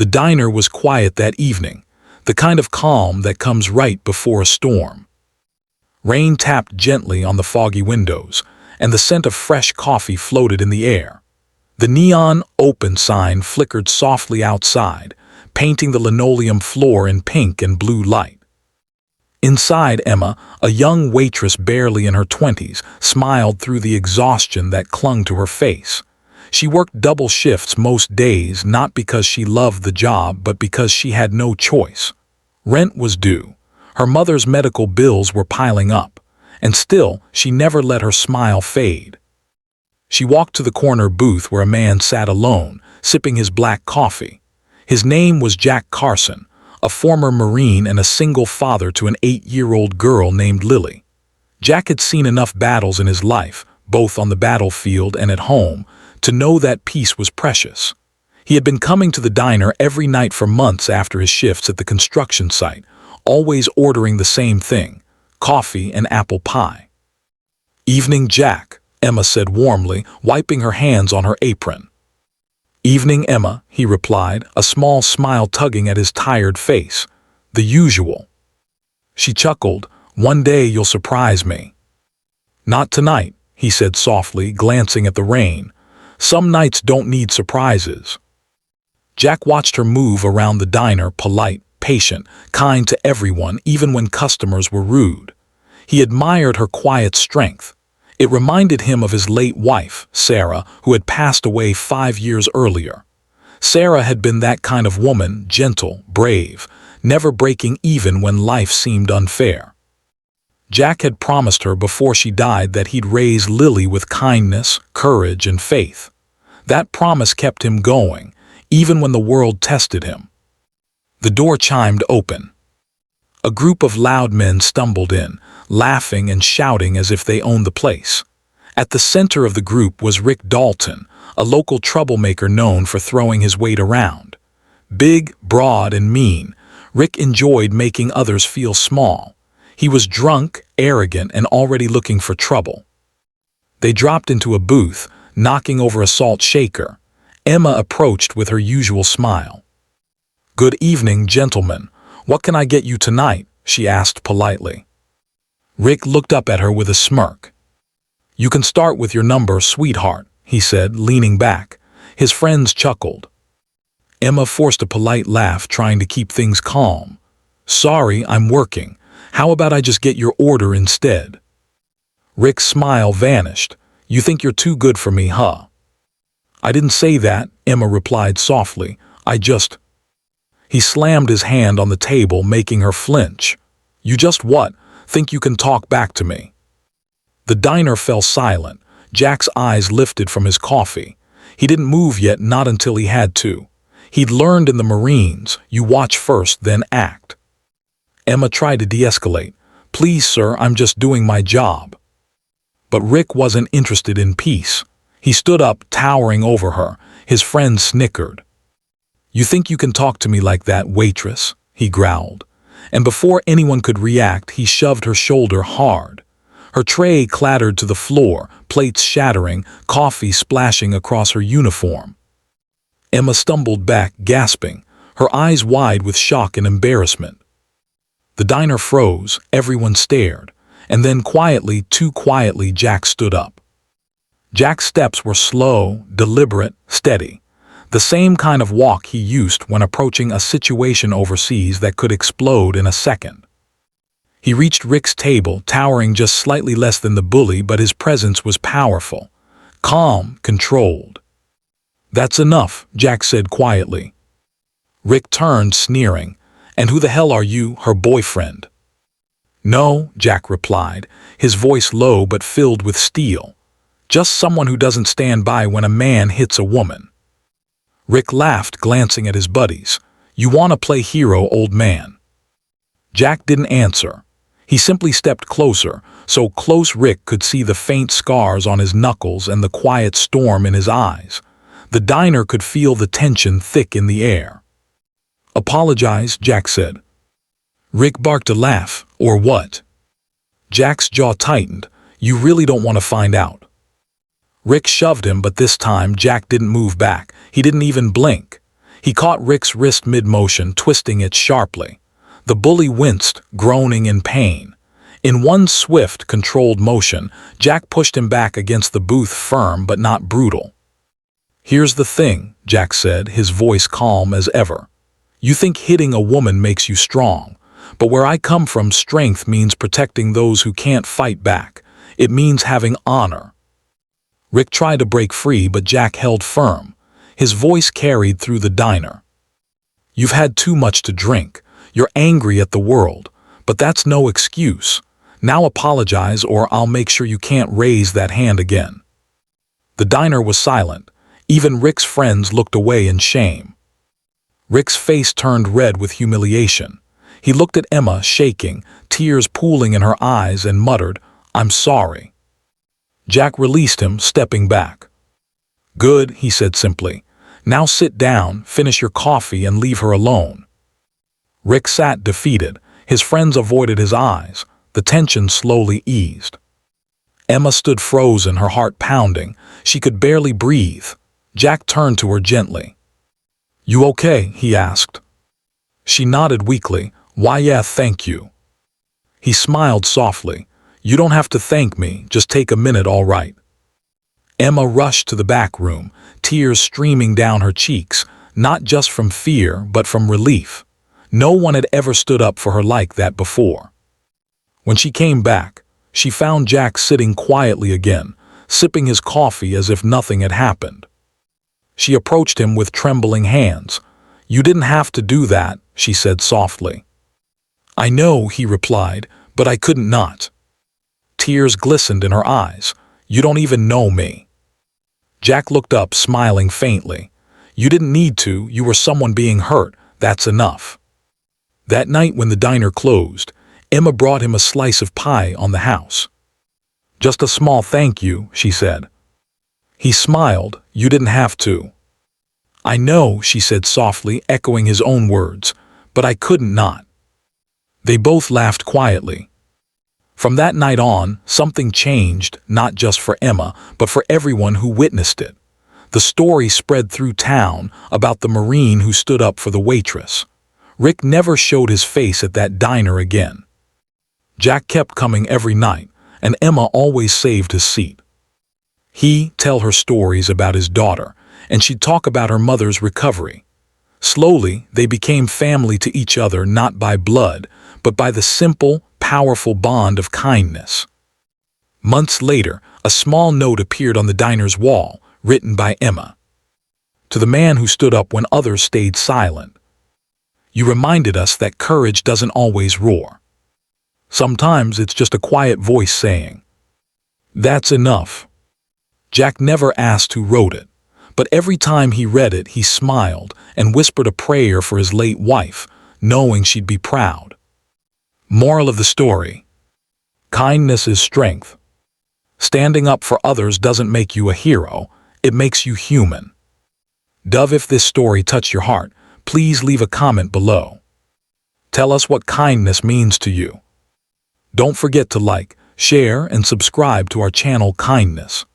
The diner was quiet that evening, the kind of calm that comes right before a storm. Rain tapped gently on the foggy windows, and the scent of fresh coffee floated in the air. The neon "open" sign flickered softly outside, painting the linoleum floor in pink and blue light. Inside, Emma, a young waitress barely in her 20s, smiled through the exhaustion that clung to her face. She worked double shifts most days, not because she loved the job, but because she had no choice. Rent was due. Her mother's medical bills were piling up, and still she never let her smile fade. She walked to the corner booth where a man sat alone, sipping his black coffee. His name was Jack Carson, a former Marine and a single father to an 8-year-old girl named Lily. Jack had seen enough battles in his life, both on the battlefield and at home, to know that peace was precious. He had been coming to the diner every night for months after his shifts at the construction site, always ordering the same thing: coffee and apple pie. "Evening, Jack," Emma said warmly, wiping her hands on her apron. "Evening, Emma," he replied, a small smile tugging at his tired face. "The usual." She chuckled. "One day you'll surprise me." "Not tonight," he said softly, glancing at the rain. "Some nights don't need surprises." Jack watched her move around the diner, polite, patient, kind to everyone, even when customers were rude. He admired her quiet strength. It reminded him of his late wife, Sarah, who had passed away 5 years earlier. Sarah had been that kind of woman, gentle, brave, never breaking even when life seemed unfair. Jack had promised her before she died that he'd raise Lily with kindness, courage, and faith. That promise kept him going, even when the world tested him. The door chimed open. A group of loud men stumbled in, laughing and shouting as if they owned the place. At the center of the group was Rick Dalton, a local troublemaker known for throwing his weight around. Big, broad, and mean, Rick enjoyed making others feel small. He was drunk, arrogant, and already looking for trouble. They dropped into a booth, knocking over a salt shaker. Emma approached with her usual smile. "Good evening, gentlemen. What can I get you tonight?" she asked politely. Rick looked up at her with a smirk. "You can start with your number, sweetheart," he said, leaning back. His friends chuckled. Emma forced a polite laugh, trying to keep things calm. "Sorry, I'm working. How about I just get your order instead?" Rick's smile vanished. "You think you're too good for me, huh?" "I didn't say that," Emma replied softly. "I just—" He slammed his hand on the table, making her flinch. "You just what? Think you can talk back to me?" The diner fell silent. Jack's eyes lifted from his coffee. He didn't move yet, not until he had to. He'd learned in the Marines, you watch first, then act. Emma tried to de-escalate. "Please, sir, I'm just doing my job." But Rick wasn't interested in peace. He stood up, towering over her. His friends snickered. "You think you can talk to me like that, waitress?" he growled. And before anyone could react, he shoved her shoulder hard. Her tray clattered to the floor, plates shattering, coffee splashing across her uniform. Emma stumbled back, gasping, her eyes wide with shock and embarrassment. The diner froze, everyone stared, and then quietly, too quietly, Jack stood up. Jack's steps were slow, deliberate, steady. The same kind of walk he used when approaching a situation overseas that could explode in a second. He reached Rick's table, towering just slightly less than the bully, but his presence was powerful, calm, controlled. "That's enough," Jack said quietly. Rick turned, sneering. "And who the hell are you, her boyfriend?" "No," Jack replied, his voice low but filled with steel. "Just someone who doesn't stand by when a man hits a woman." Rick laughed, glancing at his buddies. "You want to play hero, old man?" Jack didn't answer. He simply stepped closer, so close Rick could see the faint scars on his knuckles and the quiet storm in his eyes. The diner could feel the tension thick in the air. "Apologize," Jack said. Rick barked a laugh. "Or what?" Jack's jaw tightened. "You really don't want to find out." Rick shoved him, but this time Jack didn't move back. He didn't even blink. He caught Rick's wrist mid-motion, twisting it sharply. The bully winced, groaning in pain. In one swift, controlled motion, Jack pushed him back against the booth, firm but not brutal. "Here's the thing," Jack said, his voice calm as ever. "You think hitting a woman makes you strong, but where I come from, strength means protecting those who can't fight back. It means having honor." Rick tried to break free, but Jack held firm. His voice carried through the diner. "You've had too much to drink. You're angry at the world, but that's no excuse. Now apologize or I'll make sure you can't raise that hand again." The diner was silent. Even Rick's friends looked away in shame. Rick's face turned red with humiliation. He looked at Emma, shaking, tears pooling in her eyes, and muttered, "I'm sorry." Jack released him, stepping back. "Good," he said simply. "Now sit down, finish your coffee, and leave her alone." Rick sat defeated. His friends avoided his eyes. The tension slowly eased. Emma stood frozen, her heart pounding. She could barely breathe. Jack turned to her gently. "You okay?" he asked. She nodded weakly. "Why, yeah, thank you." He smiled softly. "You don't have to thank me, just take a minute, all right." Emma rushed to the back room, tears streaming down her cheeks, not just from fear, but from relief. No one had ever stood up for her like that before. When she came back, she found Jack sitting quietly again, sipping his coffee as if nothing had happened. She approached him with trembling hands. "You didn't have to do that," she said softly. "I know," he replied, "but I couldn't not." Tears glistened in her eyes. "You don't even know me." Jack looked up, smiling faintly. "You didn't need to, you were someone being hurt, that's enough." That night when the diner closed, Emma brought him a slice of pie on the house. "Just a small thank you," she said. He smiled. "You didn't have to." "I know," she said softly, echoing his own words, "but I couldn't not." They both laughed quietly. From that night on, something changed, not just for Emma, but for everyone who witnessed it. The story spread through town about the Marine who stood up for the waitress. Rick never showed his face at that diner again. Jack kept coming every night, and Emma always saved his seat. He'd tell her stories about his daughter, and she'd talk about her mother's recovery. Slowly, they became family to each other, not by blood, but by the simple, powerful bond of kindness. Months later, a small note appeared on the diner's wall, written by Emma. "To the man who stood up when others stayed silent. You reminded us that courage doesn't always roar. Sometimes it's just a quiet voice saying, 'That's enough.'" Jack never asked who wrote it, but every time he read it, he smiled and whispered a prayer for his late wife, knowing she'd be proud. Moral of the story: kindness is strength. Standing up for others doesn't make you a hero, it makes you human. Dove, if this story touched your heart, please leave a comment below. Tell us what kindness means to you. Don't forget to like, share, and subscribe to our channel Kindness.